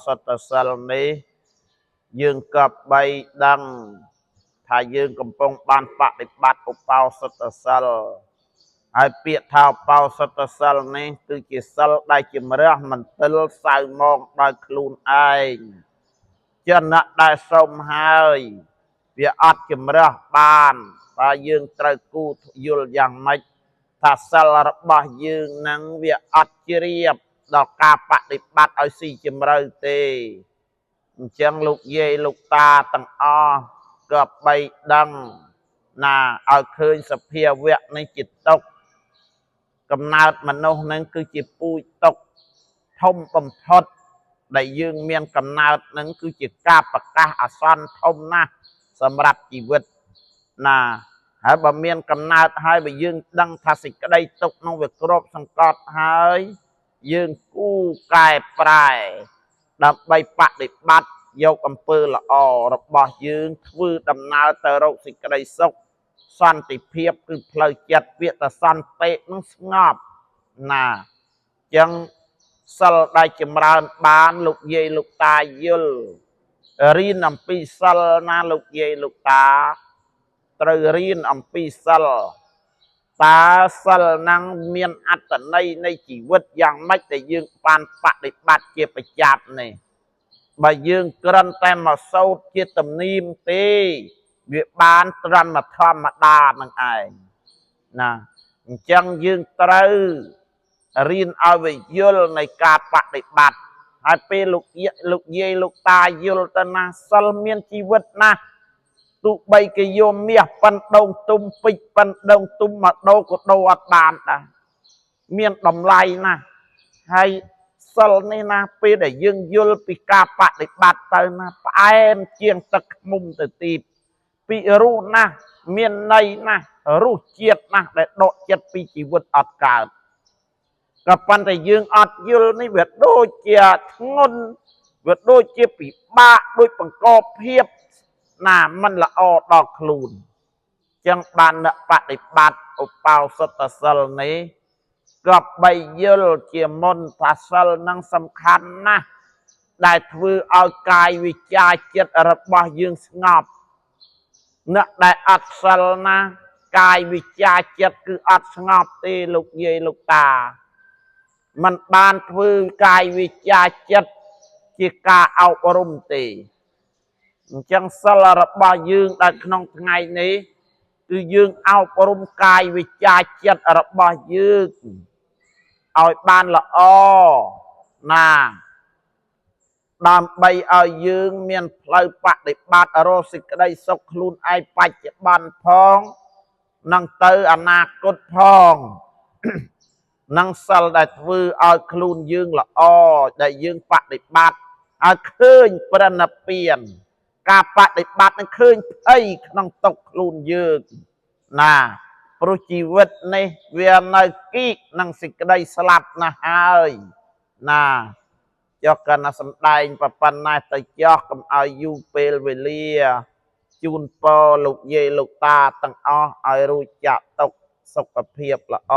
សតសិលនេះយើងកប់បីដឹងថាយើងកំពុងបានបដិបត្តិឧបោសថសិលហើយពាក្យថាឧបោសថសិលនេះគឺជាសិលដែលជំរះមន្ទិលសៅមកដោយខ្លួនឯងជាអ្នកដែលសុំហើយវាអត់ជំរះបានបើយើងត្រូវគូយល់យ៉ាងម៉េចថាសិលរបស់យើងនឹងវាអត់ជ្រាបដល់ការបដិបត្តិឲ្យស៊ីជម្រៅទេអញ្ចឹងលោកយាយលោកតាទាំងអស់ក៏បីដឹងណាឲ្យឃើញសភាវៈនេះជាទុក្ខកំណើតមនុស្សនឹងគឺជាពូជទុក្ខធំបំផុតដែលយើងមានកំណើតនឹងគឺជាការប្រកាសអាសន្នធំណាស់សម្រាប់ជីវិតណាហើយបើមានកំណើតហើយបើយើងដឹងថាសេចក្តីទុក្ខនោះវាគ្របសង្កត់ហើយយើងគូកែប្រែដើម្បីបដិបត្តិយកអំពើល្អរបស់យើងធ្វើដំណើរទៅរកសេចក្តីសុខសន្តិភាពគឺផ្លូវចិត្តពាក្យថាសន្តិនឹងស្ងប់ណាចឹងសិលដែលចម្រើនបានលោកយាយលោកតាយល់រៀនអំពីសិលណាលោកយាយលោកតាត្រូវរៀនអំពីសិលតើសិលនឹងមានអត្ថន័យនៃជីវិតយ៉ាងម៉េចដែលយើងបានបដិបត្តិជាប្រចាំនេះបើយើងគ្រាន់តែមកសូត្រជាទំនៀមទេវាបានត្រឹមធម្មតានឹងឯងណាអញ្ចឹងយើងត្រូវរៀនឲ្យវាយល់នៃការបដិបត្តិហើយពេលលោកយាយលោកតាយល់ទៅណាសិលមានជីវិតណាស់ទោះបីគេយកមាសប៉ិនដងទុំពេជ្រប៉ិនដងទុំមកដូរក៏ដូរអត់បានដែរមានតម្លៃណាស់ហើយសិលនេះណាពេលដែលយើងយល់ពីការបដិបត្តិទៅណាផ្អែមជាងទឹកឃ្មុំទៅទីពីរោះណាស់មានន័យណាស់រសជាតិណាស់ដែលដកចិត្តពីជីវិតអត់កើតក៏ប៉ុន្តែយើងអត់យល់នេះវាដូចជាធ្ងន់វាដូចជាពិបាកដូចបង្កភាពណាមិនល្អដល់ខ្លួនចឹងបានអ្នកបដិបត្តិឧបោសថសិលនេះក៏បីយល់ជាមុនថាសិលនឹងសំខាន់ណាស់ដែលធ្វើឲ្យកាយវិជ្ជាចិត្តរបស់យើងស្ងប់អ្នកដែលអត់សិលណាកាយវិជ្ជាចិត្តគឺអត់ស្ងប់ទេលោកយាយលោកតាมันបានធ្វើកាយវិជ្ជាចិត្តជាការអប់រំទេអញ្ចឹងសិលរបស់យើងដែលក្នុងថ្ងៃនេះគឺយើងអប់រំកាយវិជ្ជាចិត្តរបស់យើងឲ្យបានល្អណាដើម្បីឲ្យយើងមានផ្លូវបដិបត្តិរកសេចក្តីសុខខ្លួនឯងបច្ចុប្បន្នផងនិងទៅអនាគតផងនឹងសិលដែលធ្វើឲ្យខ្លួនយើងល្អដែលយើងបដិបត្តិឲ្យឃើញប្រណិពានការបដិបត្តិនឹងឃើញផ្ទៃក្នុងទុកខ្លួនយើងណាព្រោះជីវិតនេះវានៅគីកនឹងសេចក្តីស្លាប់ណាស់ហើយណាចុះកណ្ណាសំដែងប៉ុណ្ណាទៅចោះកុំឲ្យយូរពេលវេលាជូនពរលោកយាយលោកតាទាំងអស់ឲ្យរួចចាក់ទុកសុខភាពល្អ